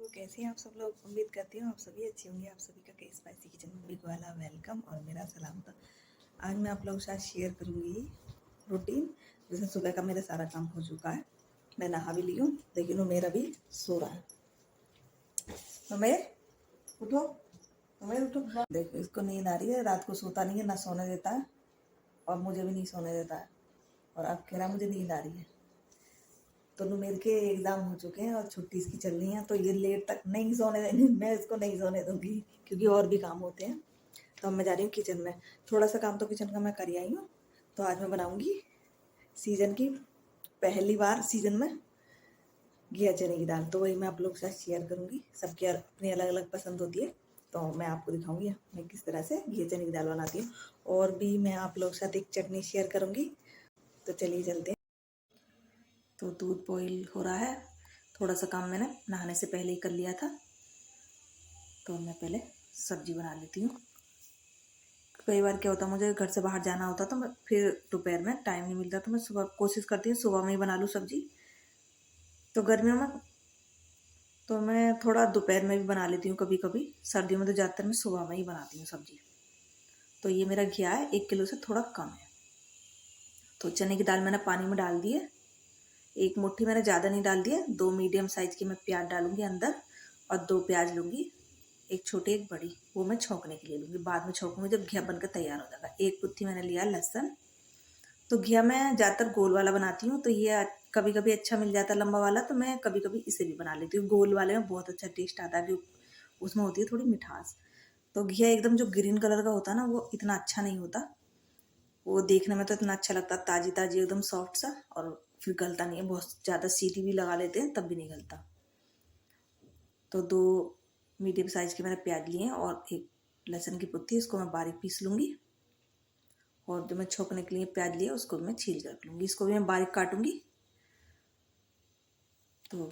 कैसे हैं आप सब लोग। उम्मीद करती हूँ आप सभी अच्छे होंगे। आप सभी का के स्पाइसी किचन में बिग वाला वेलकम और मेरा सलाम। था आज मैं आप लोगों के साथ शेयर करूँगी रूटीन। जैसे सुबह का मेरा सारा काम हो चुका है, मैं नहा भी ली हूँ, लेकिन उमेर अभी सो रहा है। उमेर उठो, उमेर उठो। देखो इसको नींद आ रही है, रात को सोता नहीं है, ना सोने देता है और मुझे भी नहीं सोने देता है। और अब कह रहा मुझे नींद आ रही है। तो नुमेर के एग्ज़ाम हो चुके हैं और छुट्टी इसकी चल रही है, तो ये लेट तक नहीं सोने देंगे, मैं इसको नहीं सोने दूंगी क्योंकि और भी काम होते हैं। तो अब मैं जा रही हूँ किचन में। थोड़ा सा काम तो किचन का मैं कर आई हूँ। तो आज मैं बनाऊँगी सीज़न की पहली बार सीज़न में घिया चने की दाल। तो वही मैं आप लोगों के साथ शेयर करूँगी। सबकी अपनी अलग अलग पसंद होती है, तो मैं आपको दिखाऊँगी मैं किस तरह से घिया चने की दाल बनाती हूँ। और भी मैं आप लोगों के साथ एक चटनी शेयर करूँगी। तो चलिए चलते हैं। तो दूध बॉईल हो रहा है। थोड़ा सा काम मैंने नहाने से पहले ही कर लिया था। तो मैं पहले सब्जी बना लेती हूँ। कई बार क्या होता है, मुझे घर से बाहर जाना होता तो मैं फिर दोपहर में टाइम नहीं मिलता, तो मैं सुबह कोशिश करती हूँ सुबह में ही बना लूँ सब्जी। तो गर्मियों में तो मैं थोड़ा दोपहर में भी बना लेती हूँ कभी कभी। सर्दियों में तो ज़्यादातर मैं सुबह में ही बनाती हूँ सब्जी। तो ये मेरा घिया है 1 किलो से थोड़ा कम है। तो चने की दाल मैंने पानी में डाल दी है। एक मुट्ठी मैंने ज़्यादा नहीं डाल दिया, 2 मीडियम साइज़ की मैं प्याज डालूंगी अंदर और 2 प्याज लूँगी, एक छोटी एक बड़ी, वो मैं छौंकने के लिए लूँगी। बाद में छौंकूँगी जब घिया बनकर तैयार हो जाएगा। एक कुत्ती मैंने लिया लहसुन। तो घिया मैं ज़्यादातर गोल वाला बनाती हूँ, तो ये कभी कभी अच्छा मिल जाता है लंबा वाला, तो मैं कभी कभी इसे भी बना लेती हूँ। गोल वाले में बहुत अच्छा टेस्ट आता है क्योंकि उसमें होती है थोड़ी मिठास। तो घिया एकदम जो ग्रीन कलर का होता है ना, वो इतना अच्छा नहीं होता। वो देखने में तो इतना अच्छा लगता है, ताज़ी ताज़ी एकदम सॉफ्ट सा, और फिर गलता नहीं है। बहुत ज़्यादा सीटी भी लगा लेते हैं तब भी नहीं गलता। तो 2 मीडियम साइज़ के मैंने प्याज लिए हैं और एक लहसुन की पुत्ती, इसको मैं बारीक पीस लूँगी। और जो मैं छोंकने के लिए प्याज लिया उसको मैं छील कर रख लूँगी, इसको भी मैं बारीक काटूँगी। तो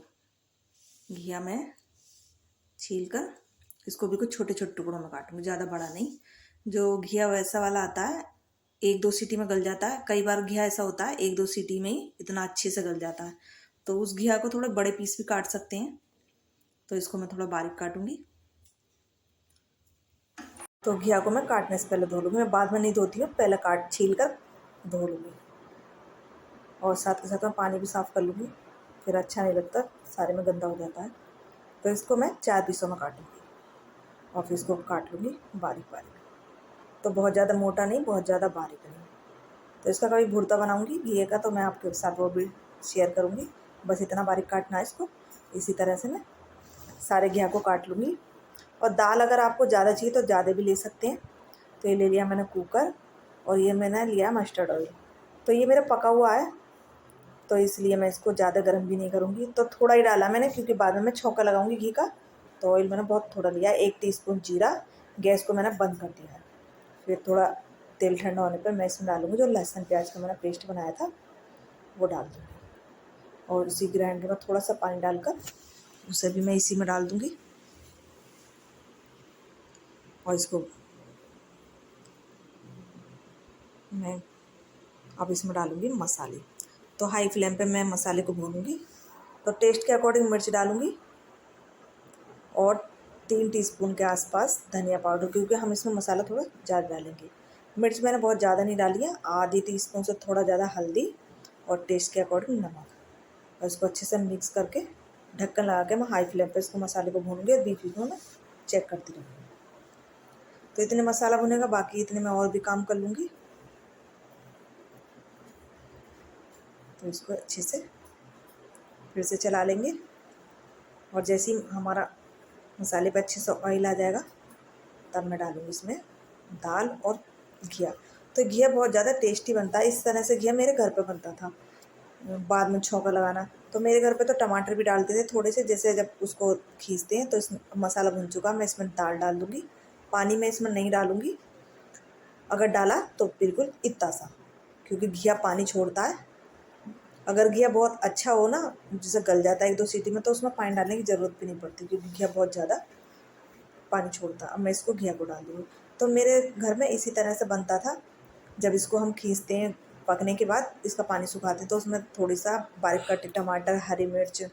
घिया मैं छील कर इसको भी कुछ छोटे छोटे टुकड़ों में काटूँगी, ज़्यादा बड़ा नहीं। जो घिया वैसा वाला आता है 1-2 सीटी में गल जाता है। कई बार घिया ऐसा होता है 1-2 सीटी में ही इतना अच्छे से गल जाता है। तो उस घिया को थोड़े बड़े पीस भी काट सकते हैं। तो इसको मैं थोड़ा बारीक काटूँगी। तो घिया को मैं काटने से पहले धो लूँगी, मैं बाद में नहीं धोती हूँ, पहले काट छील कर धो लूँगी। और साथ के साथ मैं पानी भी साफ़ कर लूँगी, फिर अच्छा नहीं लगता, सारे में गंदा हो जाता है। तो इसको मैं 4 पीसों में काटूँगी और फिर इसको काट लूँगी बारीक बारीक। तो बहुत ज़्यादा मोटा नहीं, बहुत ज़्यादा बारीक नहीं। तो इसका कभी भुर्ता बनाऊँगी घिये का, तो मैं आपके साथ वो भी शेयर करूँगी। बस इतना बारीक काटना है इसको। इसी तरह से मैं सारे घिया को काट लूँगी। और दाल अगर आपको ज़्यादा चाहिए तो ज़्यादा भी ले सकते हैं। तो ये ले लिया मैंने कुकर, और ये मैंने लिया मस्टर्ड ऑयल। तो ये मेरा पका हुआ है, तो इसलिए मैं इसको ज़्यादा गर्म भी नहीं करूँगी। तो थोड़ा ही डाला मैंने क्योंकि बाद में मैं छौंका लगाऊंगी घी का। तो ऑयल मैंने बहुत थोड़ा लिया, 1 टीस्पून जीरा। गैस को मैंने बंद कर दिया है। फिर थोड़ा तेल ठंडा होने पर मैं इसमें डालूँगी जो लहसुन प्याज का मैंने पेस्ट बनाया था, वो डाल दूँगी। और इसी ग्राइंडर में थोड़ा सा पानी डालकर उसे भी मैं इसी में डाल दूँगी। और इसको मैं अब इसमें डालूँगी मसाले। तो हाई फ्लेम पे मैं मसाले को भूनूँगी। तो टेस्ट के अकॉर्डिंग मिर्च डालूँगी और 3 टीस्पून के आसपास धनिया पाउडर, क्योंकि हम इसमें मसाला थोड़ा ज़्यादा डालेंगे। मिर्च मैंने बहुत ज़्यादा नहीं डाली है, आधी टीस्पून से थोड़ा ज़्यादा हल्दी और टेस्ट के अकॉर्डिंग नमक। और इसको अच्छे से मिक्स करके ढक्कन लगा के मैं हाई फ्लेम पे इसको मसाले को भूनूँगी और बीच बीच में मैं चेक करती रहूँगी। तो इतने मसाला भुनेगा, बाकी इतने मैं और भी काम कर लूँगी। तो इसको अच्छे से फिर से चला लेंगे। और जैसे ही हमारा मसाले पे अच्छे से ऑयल आ जाएगा, तब मैं डालूँगी इसमें दाल और घिया। तो घिया बहुत ज़्यादा टेस्टी बनता है। इस तरह से घिया मेरे घर पे बनता था, बाद में छौंका लगाना। तो मेरे घर पे तो टमाटर भी डालते थे थोड़े से, जैसे जब उसको खींचते हैं। तो इस मसाला भुन चुका, मैं इसमें दाल डाल दूँगी। पानी मैं इसमें नहीं डालूँगी, अगर डाला तो बिल्कुल इतना सा, क्योंकि घिया पानी छोड़ता है। अगर घिया बहुत अच्छा हो ना, जैसे गल जाता है 1-2 सीटी में, तो उसमें पानी डालने की ज़रूरत भी नहीं पड़ती, क्योंकि घिया बहुत ज़्यादा पानी छोड़ता। अब मैं इसको घिया को डाल दूँगी। तो मेरे घर में इसी तरह से बनता था। जब इसको हम खींचते हैं, पकने के बाद इसका पानी सुखाते हैं, तो उसमें थोड़ी सा बारीक कटे टमाटर, हरी मिर्च,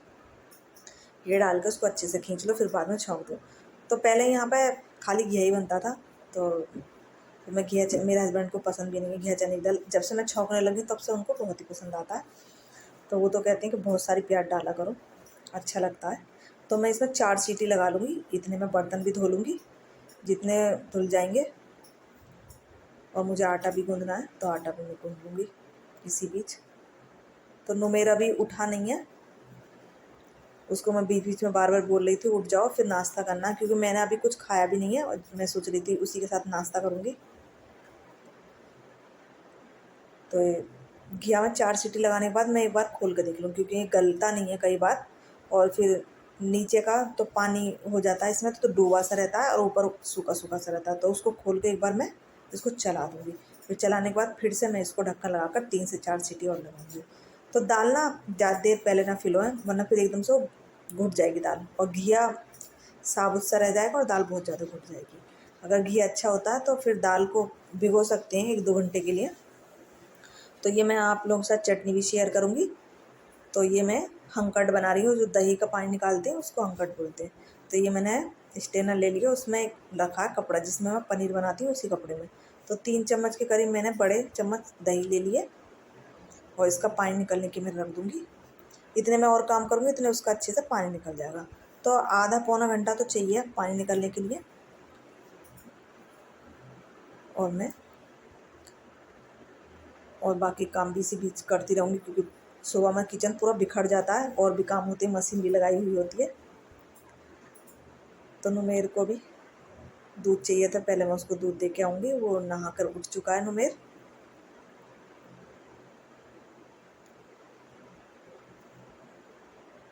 ये डाल के उसको अच्छे से खींच लो, फिर बाद में छौंक दो। तो पहले यहाँ पे खाली घिया ही बनता था, तो फिर मैं मेरे हस्बैंड को पसंद भी नहीं है घिया चने की दाल। जब से मैं छौंकने लगी तब से उनको बहुत ही पसंद आता है। तो वो तो कहते हैं कि बहुत सारी प्याज डाला करो, अच्छा लगता है। तो मैं इसमें 4 सीटी लगा लूँगी। इतने में बर्तन भी धो लूँगी, जितने धुल जाएंगे। और मुझे आटा भी गूँदना है, तो आटा भी मैं गूँद लूँगी इसी बीच। तो नुमेर अभी उठा नहीं है, उसको मैं बीच बीच में बार बार बोल रही थी उठ जाओ फिर नाश्ता करना, क्योंकि मैंने अभी कुछ खाया भी नहीं है और मैं सोच रही थी उसी के साथ नाश्ता करूँगी। तो घिया में 4 सीटी लगाने के बाद मैं एक बार खोल के देख लूँ, क्योंकि ये गलता नहीं है कई बार, और फिर नीचे का तो पानी हो जाता है इसमें, तो डूबा सा रहता है और ऊपर सूखा सूखा सा रहता है। तो उसको खोल के एक बार मैं इसको चला दूँगी। फिर चलाने के बाद फिर से मैं इसको ढक्कन लगाकर 3 से 4 सीटी और लगाऊँगी। तो दाल ना ज़्यादा देर पहले ना फिलो है, वरना फिर एकदम से घुट जाएगी दाल, और घिया साबुत सा रह जाएगा और दाल बहुत ज़्यादा घुट जाएगी। अगर घी अच्छा होता है तो फिर दाल को भिगो सकते हैं 1-2 घंटे के लिए। तो ये मैं आप लोगों के साथ चटनी भी शेयर करूँगी। तो ये मैं हंकट बना रही हूँ, जो दही का पानी निकालते हैं उसको हंकट बोलते हैं। तो ये मैंने स्टेनर ले लिया, उसमें एक रखा है कपड़ा जिसमें मैं पनीर बनाती हूँ, उसी कपड़े में। तो 3 चम्मच के करीब मैंने बड़े चम्मच दही ले लिए, और इसका पानी निकलने के मैं रख दूँगी। इतने में और काम करूँगी, इतने उसका अच्छे से पानी निकल जाएगा। तो आधा पौना घंटा तो चाहिए पानी निकलने के लिए। और बाकी काम भी इसी बीच करती रहूँगी, क्योंकि सुबह में किचन पूरा बिखर जाता है और भी काम होते हैं, मशीन भी लगाई हुई होती है। तो नुमेर को भी दूध चाहिए था, पहले मैं उसको दूध दे के आऊँगी। वो नहा कर उठ चुका है नुमेर।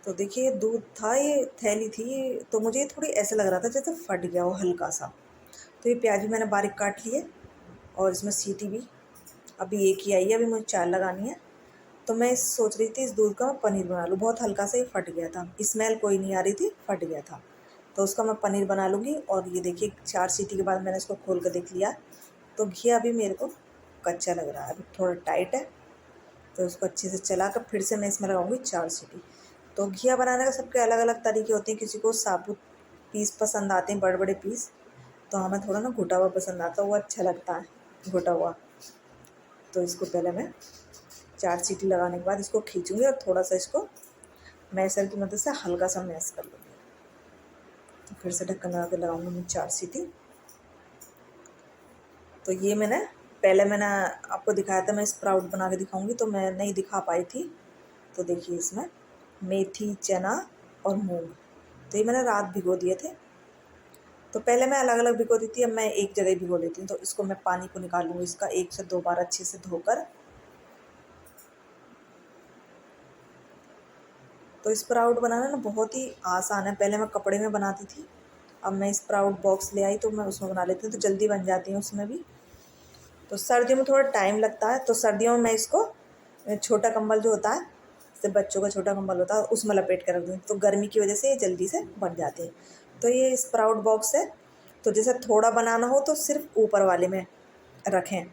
तो देखिए दूध था, ये थैली थी, तो मुझे थोड़ी ऐसा लग रहा था जैसे फट गया हो हल्का सा। तो ये प्याज भी मैंने बारीक काट लिए, और इसमें सीटी भी अभी एक ही आई है, अभी मुझे 4 लगानी है। तो मैं सोच रही थी इस दूध का मैं पनीर बना लूँ। बहुत हल्का सा ही फट गया था, स्मेल कोई नहीं आ रही थी, फट गया था। तो उसका मैं पनीर बना लूँगी। और ये देखिए 4 सीटी के बाद मैंने इसको खोल कर देख लिया। तो घी अभी मेरे को कच्चा लग रहा है, अभी थोड़ा टाइट है। तो उसको अच्छे से चला कर फिर से मैं इसमें लगाऊंगी 4 सीटी। तो घिया बनाने का सबके अलग अलग तरीके होते हैं। किसी को साबुत पीस पसंद आते हैं, बड़े बड़े पीस। तो हमें थोड़ा ना घुटा हुआ पसंद आता है, वो अच्छा लगता है घुटा हुआ। तो इसको पहले मैं 4 सीटी लगाने के बाद इसको खींचूँगी, और थोड़ा सा इसको मैसर की मदद से हल्का सा मैश कर लूँगी। तो फिर से ढक्कन लगा के लगाऊंगी मैं 4 सीटी। तो ये मैंने आपको दिखाया था, मैं स्प्राउट बना के दिखाऊंगी, तो मैं नहीं दिखा पाई थी। तो देखिए इसमें मेथी, चना और मूंग, तो ये मैंने रात भिगो दिए थे। तो पहले मैं अलग अलग भिगो दी थी, अब मैं एक जगह ही भिगो लेती हूँ। तो इसको मैं पानी को निकाल लूँगी इसका 1 से 2 बार अच्छे से धोकर। तो स्प्राउट बनाना ना बहुत ही आसान है। पहले मैं कपड़े में बनाती थी, अब मैं स्प्राउट बॉक्स ले आई तो मैं उसमें बना लेती हूँ, तो जल्दी बन जाती हैं उसमें भी। तो सर्दियों में थोड़ा टाइम लगता है, तो सर्दियों में मैं इसको छोटा कंबल जो होता है, जैसे बच्चों का छोटा कंबल होता है, उसमें लपेट कर रख दूँ। तो गर्मी की वजह से ये जल्दी से बन जाते हैं। तो ये स्प्राउट बॉक्स है, तो जैसे थोड़ा बनाना हो तो सिर्फ ऊपर वाले में रखें,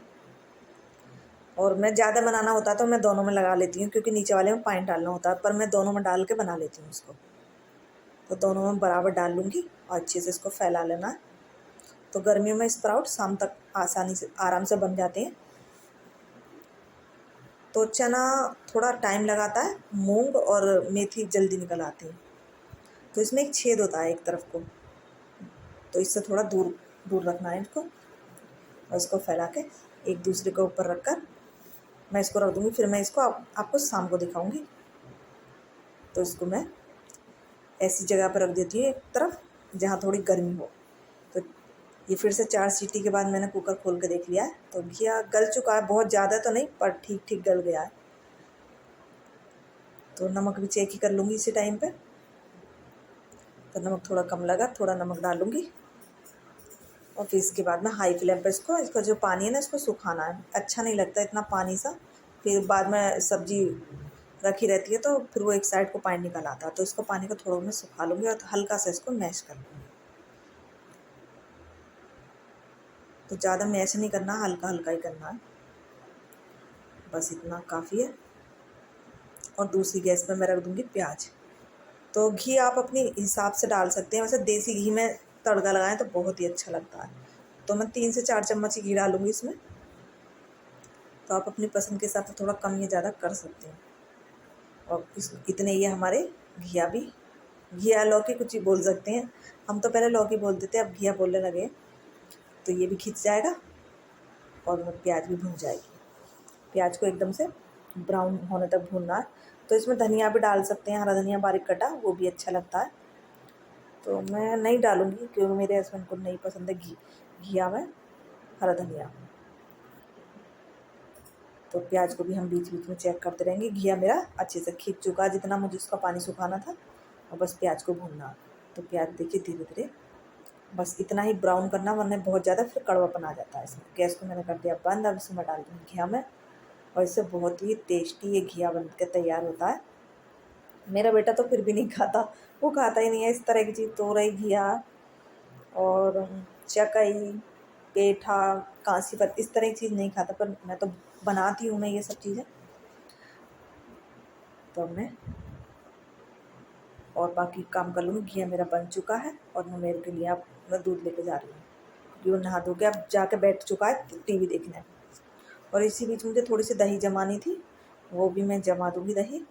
और मैं ज़्यादा बनाना होता है तो मैं दोनों में लगा लेती हूँ, क्योंकि नीचे वाले में पानी डालना होता है, पर मैं दोनों में डाल के बना लेती हूँ उसको। तो दोनों में बराबर डाल लूँगी और अच्छे से इसको फैला लेना है। तो गर्मियों में स्प्राउट शाम तक आसानी से आराम से बन जाते हैं। तो चना थोड़ा टाइम लगाता है, मूंग और मेथी जल्दी निकल आती है। तो इसमें एक छेद होता है एक तरफ को, तो इससे थोड़ा दूर दूर रखना है इसको, और इसको फैला के एक दूसरे के ऊपर रख कर मैं इसको रख दूँगी। फिर मैं इसको आपको शाम को दिखाऊँगी। तो इसको मैं ऐसी जगह पर रख देती हूँ एक तरफ जहाँ थोड़ी गर्मी हो। तो ये फिर से 4 सीटी के बाद मैंने कुकर खोल के देख लिया है। तो घिया गल चुका है, बहुत ज़्यादा तो नहीं पर ठीक ठीक गल गया है। तो नमक भी चेक ही कर लूँगी इसी टाइम पे। तो नमक थोड़ा कम लगा, थोड़ा नमक डालूँगी, और फिर इसके बाद में हाई फ्लेम पे इसका जो पानी है ना, इसको सुखाना है। अच्छा नहीं लगता इतना पानी सा, फिर बाद में सब्जी रखी रहती है तो फिर वो एक साइड को पानी निकल आता है। तो इसको पानी को थोड़ा मैं सुखा लूँगी और हल्का सा इसको मैश कर लूँगी। तो ज़्यादा मैश नहीं करना, हल्का हल्का ही करना है, बस इतना काफ़ी है। और दूसरी गैस पे मैं रख दूँगी प्याज। तो घी आप अपने हिसाब से डाल सकते हैं। वैसे देसी घी में तड़का लगाएं तो बहुत ही अच्छा लगता है। तो मैं 3 से 4 चम्मच ही घी डालूँगी इसमें। तो आप अपनी पसंद के हिसाब से थोड़ा कम या ज़्यादा कर सकते हैं। और इतने ये हमारे घिया भी, घिया लौकी कुछ ही बोल सकते हैं, हम तो पहले लौकी बोलते थे, अब घिया बोलने लगे। तो ये भी खिंच जाएगा और प्याज भी भुन जाएगी। प्याज को एकदम से ब्राउन होने तक भूनना है। तो इसमें धनिया भी डाल सकते हैं, हरा धनिया बारीक कटा, वो भी अच्छा लगता है। तो मैं नहीं डालूँगी क्योंकि मेरे हस्बैंड को नहीं पसंद है घिया में हरा धनिया। तो प्याज को भी हम बीच बीच में चेक करते रहेंगे। घिया मेरा अच्छे से खिंच चुका, जितना मुझे उसका पानी सुखाना था, और बस प्याज को भूनना। तो प्याज देखिए धीरे धीरे बस इतना ही ब्राउन करना, वरना बहुत ज़्यादा फिर कड़वापन आ जाता है इसमें। गैस को मैंने कर दिया बंद। अब इसमें डाल दूँगी घिया में, और इससे बहुत ही टेस्टी ये घिया बन के तैयार होता है। मेरा बेटा तो फिर भी नहीं खाता, वो खाता ही नहीं है इस तरह की चीज़। तोरई, घिया और चकई, पेठा, कांसी पत्ती, इस तरह की चीज़ नहीं खाता। पर मैं तो बनाती हूँ मैं ये सब चीज़ें। तो मैं और बाकी काम कर लूँगी। घिया मेरा बन चुका है और मैं मेरे के लिए अब मैं दूध लेके जा रही हूँ, क्योंकि वो नहा धो के अब जाके बैठ चुका है टीवी देखने। और इसी बीच मुझे थोड़ी सी दही जमानी थी, वो भी मैं जमा दूँगी दही।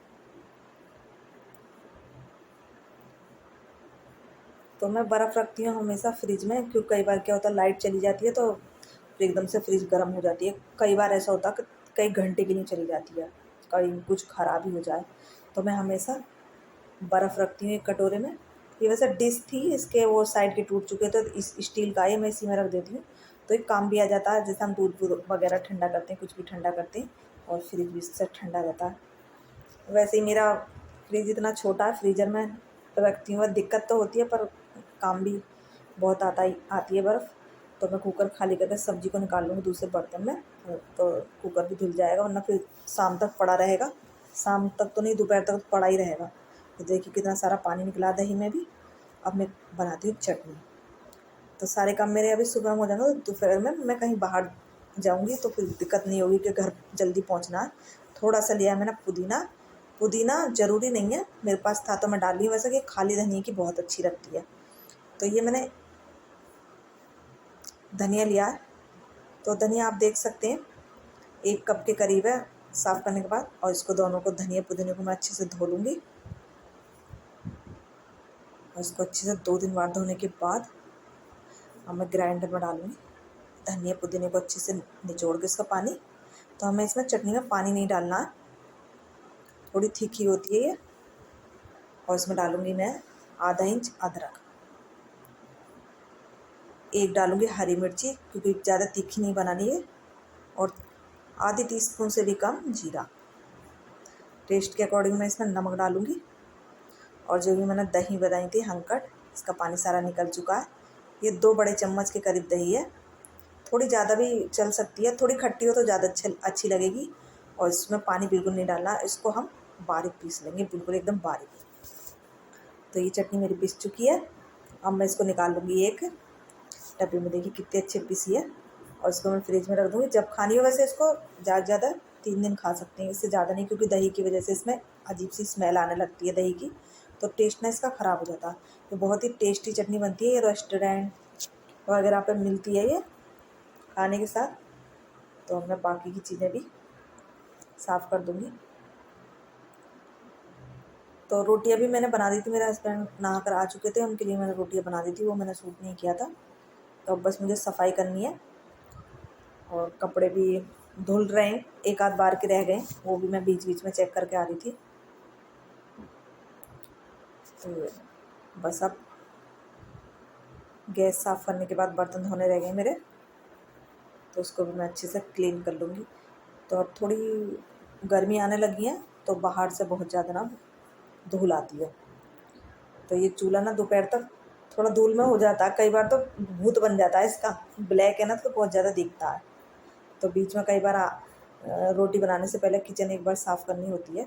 तो मैं बर्फ़ रखती हूँ हमेशा फ्रिज में, क्योंकि कई बार क्या होता है लाइट चली जाती है तो फिर एकदम से फ्रिज गर्म हो जाती है। कई बार ऐसा होता है कि कई घंटे के लिए चली जाती है, कहीं कुछ ख़राब ही हो जाए। तो मैं हमेशा बर्फ़ रखती हूँ एक कटोरे में। ये वैसे डिश थी, इसके वो साइड के टूट चुके तो इस स्टील का है, मैं इसी में रख देती हूँ। तो एक काम भी आ जाता है, जैसे हम दूध वगैरह ठंडा करते हैं, कुछ भी ठंडा करते हैं, और फ्रिज भी इससे ठंडा रहता है। वैसे ही मेरा फ्रिज इतना छोटा है, फ्रीज़र में रखती हूँ। दिक्कत तो होती है पर काम भी बहुत आती है बर्फ़। तो मैं कुकर खाली करके सब्ज़ी को निकाल लूँगी दूसरे बर्तन में, तो कुकर भी धुल जाएगा, वरना फिर शाम तक पड़ा रहेगा। शाम तक तो नहीं, दोपहर तक पड़ा ही रहेगा। तो देखिए कितना सारा पानी निकला दही में भी। अब मैं बनाती हूँ चटनी। तो सारे काम मेरे अभी सुबह में हो जाएंगे, तो दोपहर में मैं कहीं बाहर जाऊँगी तो फिर दिक्कत नहीं होगी कि घर जल्दी पहुँचना है। थोड़ा सा लिया मैंने पुदीना। पुदीना ज़रूरी नहीं है, मेरे पास था तो मैं डाल रही हूँ, वैसे कि खाली धनिया की बहुत अच्छी लगती है। तो ये मैंने धनिया लिया है। तो धनिया आप देख सकते हैं 1 कप के करीब है साफ़ करने के बाद। और इसको दोनों को, धनिया पुदीने को मैं अच्छे से धो लूँगी। और इसको अच्छे से 2-3 बार धोने के बाद अब मैं ग्राइंडर में डालूँगी धनिया पुदीने को अच्छे से निचोड़ के इसका पानी। तो हमें इसमें चटनी में पानी नहीं डालना है, थोड़ी थिक ही होती है ये। और इसमें डालूँगी मैं आधा इंच अदरक, एक डालूँगी हरी मिर्ची, क्योंकि ज़्यादा तीखी नहीं बनानी है, और आधी टीस्पून से भी कम जीरा। टेस्ट के अकॉर्डिंग मैं इसमें नमक डालूँगी। और जो भी मैंने दही बनाई थी हंकट, इसका पानी सारा निकल चुका है। ये 2 बड़े चम्मच के करीब दही है, थोड़ी ज़्यादा भी चल सकती है, थोड़ी खट्टी हो तो ज़्यादा अच्छी लगेगी। और इसमें पानी बिल्कुल नहीं डालना, इसको हम बारीक पीस लेंगे, बिल्कुल एकदम बारीक। तो ये चटनी मेरी पीस चुकी है। अब मैं इसको निकाल लूँगी एक डब्बे में। देखिए कितनी अच्छी पीसी है। और इसको मैं फ्रिज में रख दूँगी, जब खानी हो। वैसे इसको ज़्यादा से ज़्यादा 3 दिन खा सकते हैं, इससे ज़्यादा नहीं, क्योंकि दही की वजह से इसमें अजीब सी स्मेल आने लगती है दही की, तो टेस्ट ना इसका ख़राब हो जाता है। तो बहुत ही टेस्टी चटनी बनती है, ये रेस्टोरेंट वगैरह पे मिलती है ये खाने के साथ। तो मैं बाकी की चीज़ें भी साफ़ कर दूँगी। तो रोटियां भी मैंने बना दी थी, मेरे हस्बैंड नहा कर आ चुके थे, उनके लिए मैंने रोटियां बना दी थी, वो मैंने सूट नहीं किया था। तो अब बस मुझे सफाई करनी है। और कपड़े भी धुल रहे हैं, एक आध बार के रह गए, वो भी मैं बीच बीच में चेक करके आ रही थी। तो बस अब गैस साफ़ करने के बाद बर्तन धोने रह गए मेरे, तो उसको भी मैं अच्छे से क्लीन कर लूँगी। तो अब थोड़ी गर्मी आने लगी है, तो बाहर से बहुत ज़्यादा ना धूल आती है। तो ये चूल्हा ना दोपहर तक थोड़ा धूल में हो जाता है, कई बार तो भूत बन जाता है इसका। ब्लैक है ना, तो बहुत ज़्यादा दिखता है। तो बीच में कई बार रोटी बनाने से पहले किचन एक बार साफ़ करनी होती है।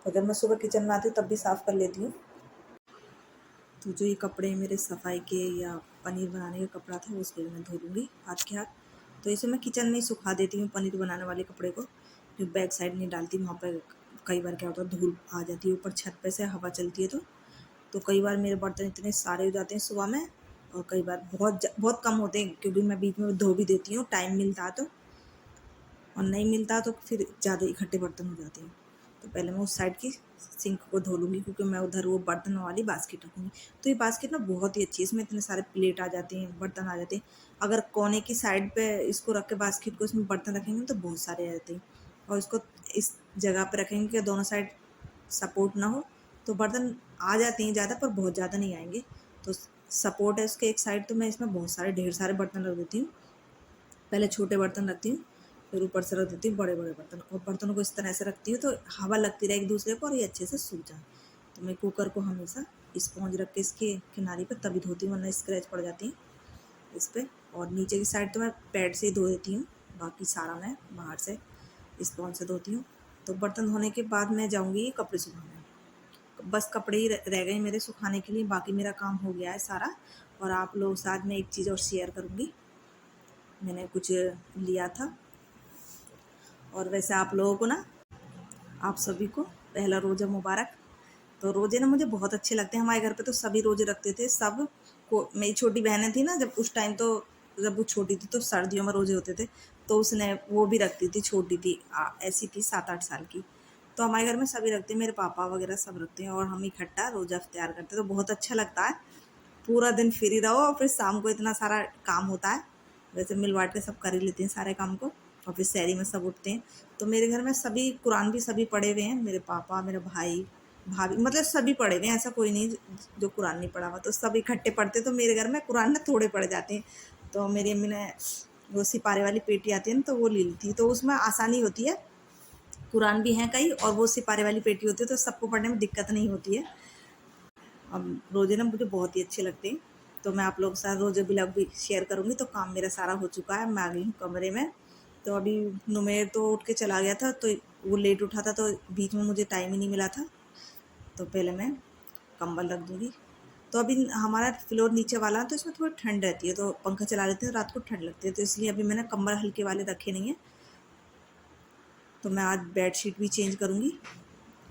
तो जब मैं सुबह किचन में आती हूँ तब भी साफ़ कर लेती हूँ। तो जो ये कपड़े मेरे सफाई के या पनीर बनाने का कपड़ा था, उसको भी मैं धो लूँगी हाथ के हाथ। तो इसे मैं किचन में ही सुखा देती हूँ पनीर बनाने वाले कपड़े को, क्योंकि बैक साइड नहीं डालती, वहाँ पर कई बार क्या होता है धूल आ जाती है ऊपर छत पे से, हवा चलती है तो कई बार मेरे बर्तन इतने सारे हो जाते हैं सुबह में, और कई बार बहुत कम होते हैं क्योंकि मैं बीच में धो भी देती हूँ, टाइम मिलता तो, और नहीं मिलता तो फिर ज़्यादा इकट्ठे बर्तन हो जाते हैं। तो पहले मैं उस साइड की सिंक को धो लूँगी क्योंकि मैं उधर वो बर्तन वाली बास्केट रखूँगी। तो ये बास्केट ना बहुत ही अच्छी है, इसमें इतने सारे प्लेट आ जाते हैं, बर्तन आ जाते हैं। अगर कोने की साइड पे इसको रख के बास्केट को इसमें बर्तन रखेंगे तो बहुत सारे आ जाते हैं, और इसको इस जगह पे रखेंगे कि दोनों साइड सपोर्ट ना हो तो बर्तन आ जाते हैं ज़्यादा, पर बहुत ज़्यादा नहीं आएंगे। तो सपोर्ट है उसके एक साइड, तो मैं इसमें बहुत सारे ढेर सारे बर्तन रख देती हूँ। पहले छोटे बर्तन रखती हूँ, फिर ऊपर से रख देती हूँ बड़े बड़े बर्तन, और बर्तनों को इस तरह से रखती हूँ तो हवा लगती रहे एक दूसरे को और ये अच्छे से सूख जाए। तो मैं कुकर को हमेशा स्पॉन्ज रख के इसके किनारे पर तभी धोती हूँ, वरना स्क्रैच पड़ जाती है इस पर। और नीचे की साइड तो मैं पैड से ही धो देती हूँ, बाकी सारा मैं बाहर से स्पॉन्ज से धोती हूँ। तो बर्तन धोने के बाद मैं जाऊँगी कपड़े सुखाने, बस कपड़े ही रह गए मेरे सुखाने के लिए, बाकी मेरा काम हो गया है सारा। और आप लोगों के साथ में एक चीज़ और शेयर करूँगी, मैंने कुछ लिया था। और वैसे आप लोगों को ना, आप सभी को पहला रोज़ा मुबारक। तो रोज़े ना मुझे बहुत अच्छे लगते हैं, हमारे घर पे तो सभी रोज़े रखते थे सब को। मेरी छोटी बहनें थी ना, जब उस टाइम तो जब वो छोटी थी तो सर्दियों में रोज़े होते थे, तो उसने वो भी रखती थी, छोटी थी ऐसी थी 7-8 साल की। तो हमारे घर में सभी रखते हैं, मेरे पापा वगैरह सब रखते हैं, और हम इकट्ठा रोज़ा इफ्तियार करते हैं। तो बहुत अच्छा लगता है, पूरा दिन फ्री रहो और फिर शाम को इतना सारा काम होता है। वैसे मिल बांट के सब कर ही लेते हैं सारे काम को, और फिर शहरी में सब उठते हैं। तो मेरे घर में सभी कुरान भी सभी पढ़े हुए हैं, मेरे पापा, मेरे भाई, भाभी, मतलब सभी पढ़े हुए हैं, ऐसा कोई नहीं जो कुरान नहीं पढ़ा हुआ। तो सब इकट्ठे पढ़ते, तो मेरे घर में कुरान ना थोड़े पढ़ जाते हैं। तो मेरी अम्मी ने वो सिपारे वाली पेटी आती है ना, तो वो ले ली थी, तो उसमें आसानी होती है, कुरान भी हैं कई और वो सिपारे वाली पेटी होती है, तो सबको पढ़ने में दिक्कत नहीं होती है। अब रोज़े ना मुझे बहुत ही अच्छे लगते हैं, तो मैं आप लोगों के साथ रोज़े ब्लॉग भी शेयर करूँगी। तो काम मेरा सारा हो चुका है, मैं आ गई हूँ कमरे में। तो अभी नुमेर तो उठ के चला गया था, तो वो लेट उठा था, तो बीच में मुझे टाइम ही नहीं मिला था। तो पहले मैं कंबल रख दूँगी। तो अभी हमारा फ्लोर नीचे वाला है, तो इसमें थोड़ी ठंड रहती है, तो पंखा चला लेते हैं, रात को ठंड लगती है, तो इसलिए अभी मैंने कंबल हल्के वाले रखे नहीं हैं। तो मैं आज बेडशीट भी चेंज करूँगी।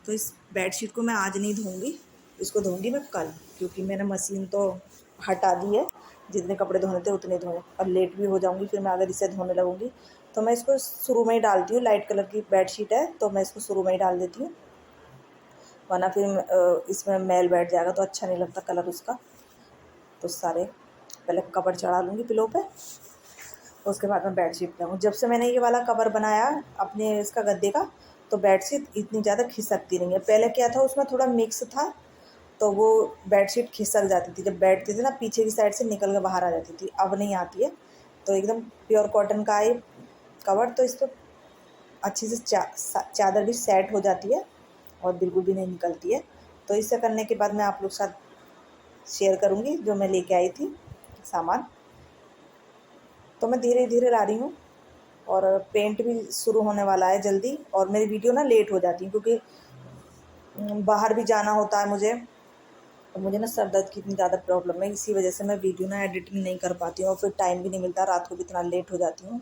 तो इस बेडशीट को मैं आज नहीं धोऊंगी, इसको धोऊंगी मैं कल, क्योंकि मैंने मशीन तो हटा दी है, जितने कपड़े धोने थे उतने धोए। अब लेट भी हो जाऊंगी फिर मैं अगर इसे धोने लगूंगी। तो मैं इसको शुरू में ही डालती हूँ, लाइट कलर की बेडशीट है तो मैं इसको शुरू में ही डाल देती हूँ, वरना फिर इसमें मैल बैठ जाएगा तो अच्छा नहीं लगता कलर उसका। तो सारे पहले कवर चढ़ा लूँगी पिलो पे, उसके बाद मैं बेडशीट लगाऊँ। जब से मैंने ये वाला कवर बनाया अपने इसका गद्दे का, तो बेडशीट इतनी ज़्यादा खिसकती नहीं है। पहले क्या था, उसमें थोड़ा मिक्स था, तो वो बेडशीट खिसक जाती थी, जब बैठती थी ना पीछे की साइड से निकल के बाहर आ जाती थी। अब नहीं आती है, तो एकदम प्योर कॉटन का है कवर, तो इस पर अच्छी से चादर भी सेट हो जाती है और बिल्कुल भी नहीं निकलती है। तो इसे करने के बाद मैं आप लोग के साथ शेयर करूँगी जो मैं लेके आई थी सामान। तो मैं धीरे धीरे ला रही हूँ, और पेंट भी शुरू होने वाला है जल्दी, और मेरी वीडियो ना लेट हो जाती है क्योंकि बाहर भी जाना होता है मुझे, और मुझे ना सर दर्द की इतनी ज़्यादा प्रॉब्लम है, इसी वजह से मैं वीडियो ना एडिटिंग नहीं कर पाती हूँ, और फिर टाइम भी नहीं मिलता, रात को भी इतना लेट हो जाती हूँ।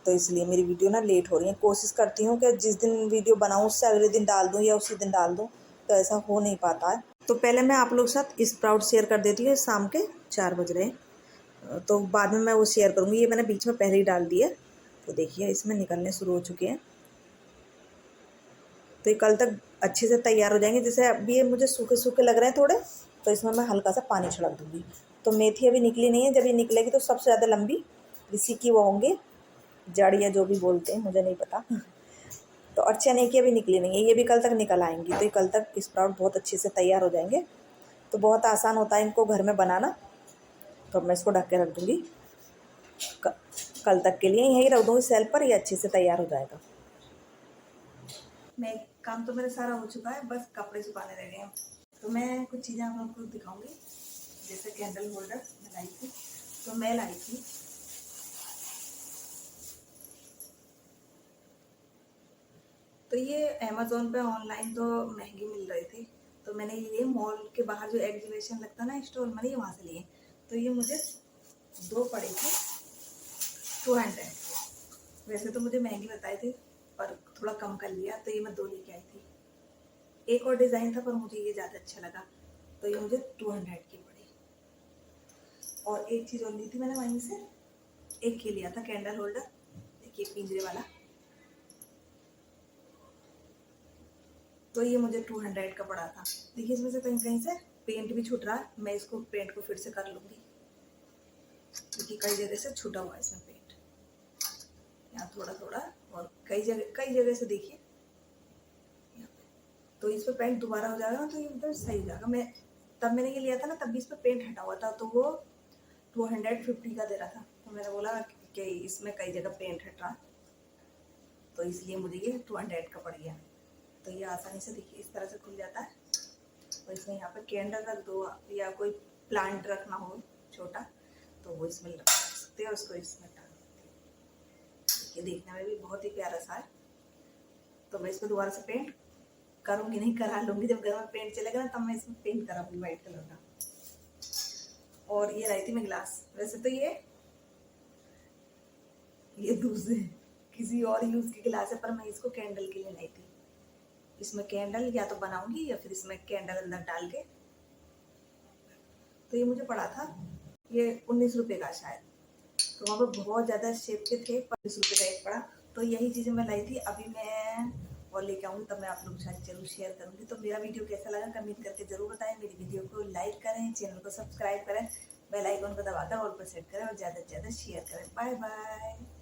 तो इसलिए मेरी वीडियो ना लेट हो रही है। कोशिश करती हूँ कि जिस दिन वीडियो बनाऊँ उससे अगले दिन डाल दूँ या उसी दिन डाल दूँ, तो ऐसा हो नहीं पाता है। तो पहले मैं आप लोग के साथ स्प्राउट शेयर कर देती हूँ, शाम के 4 बज रहे हैं, तो बाद में मैं वो शेयर करूँगी। ये मैंने बीच में पहले ही डाल दिया, तो देखिए इसमें निकलने शुरू हो चुके हैं। तो ये कल तक अच्छे से तैयार हो जाएंगे। जैसे अभी ये मुझे सूखे सूखे लग रहे हैं थोड़े, तो इसमें मैं हल्का सा पानी छिड़क दूँगी। तो मेथी अभी निकली नहीं है, जब ये निकलेगी तो सबसे ज़्यादा लंबी इसी की वो होंगे, जड़ या जो भी बोलते हैं, मुझे नहीं पता। तो और चने की अभी निकली नहीं है, ये भी कल तक निकल आएंगी। तो ये कल तक स्प्राउट बहुत अच्छे से तैयार हो जाएंगे। तो बहुत आसान होता है इनको घर में बनाना। तो अब मैं इसको ढक के रख दूँगी कल तक के लिए, यहीं रख दूँगी सेल पर, ये अच्छे से तैयार हो जाएगा। मैं काम तो मेरा सारा हो चुका है, बस कपड़े सुखाने रह गए हैं। तो मैं कुछ चीज़ें आप लोगों को दिखाऊंगी, जैसे कैंडल होल्डर मैं लाई थी, तो मैं लाई थी तो ये अमेज़ोन पे ऑनलाइन तो महंगी मिल रही थी, तो मैंने ये मॉल के बाहर जो एग्जीबिशन लगता है ना स्टोर, मैंने ये वहाँ से लिए। तो ये मुझे 2 पड़े थे 200। वैसे तो मुझे महंगी बताई थी पर थोड़ा कम कर लिया, तो ये मैं 2 लेके आई थी। एक और डिज़ाइन था पर मुझे ये ज़्यादा अच्छा लगा, तो ये मुझे 200 की पड़ी। और एक चीज़ और ली थी मैंने वहीं से, एक ये लिया था कैंडल होल्डर, देखिए पिंजरे वाला, तो ये मुझे 200 का पड़ा था। देखिए इसमें से कहीं कहीं से पेंट भी छूट रहा है, मैं इसको पेंट को फिर से कर लूँगी, क्योंकि कई जगह से छूटा हुआ है इसमें पेंट, यहाँ थोड़ा थोड़ा, और कई जगह से देखिए यहाँ पे। तो इस पर पेंट दोबारा हो जाएगा ना, तो ये मतलब सही हो जाएगा। मैंने ये लिया था ना, तब भी इस पर पेंट हटा हुआ था, तो वो 250 का दे रहा था, तो मैंने बोला कि इसमें कई जगह पेंट हट रहा, तो इसलिए मुझे ये 200 का पड़ गया। तो ये आसानी से देखिए इस तरह से खुल जाता है, और इसमें यहाँ पे कैंडल रख दो या कोई प्लांट रखना हो छोटा, तो वो इसमें रख सकते हैं, उसको इसमें डाल सकते हैं। ये देखने में भी बहुत ही प्यारा सा है। तो मैं इसको दोबारा से पेंट करूँगी, नहीं करा लूँगी, जब घर में पेंट चलेगा ना तब मैं इसमें पेंट कराऊँगी वाइट कलर का। और ये रही थी मैं ग्लास, वैसे तो ये दूसरे किसी और यूज़ की गिलास है, पर मैं इसको कैंडल के लिए लाई थी। इसमें कैंडल या तो बनाऊंगी या फिर इसमें कैंडल अंदर डाल के। तो ये मुझे पड़ा था, ये 19 रुपये का शायद, तो वहाँ पर बहुत ज़्यादा शेप के थे, 25 रुपये का एक पड़ा। तो यही चीज़ें मैं लाई थी, अभी मैं और लेके आऊँगी, तब मैं आप लोगों के साथ जरूर शेयर करूँगी। तो मेरा वीडियो कैसा लगा कमेंट करके ज़रूर बताएं, मेरी वीडियो को लाइक करें, चैनल को सब्सक्राइब करें, बेल आइकन को दबाकर ऑल पर सेट करें, और ज़्यादा से ज़्यादा शेयर करें। Bye bye.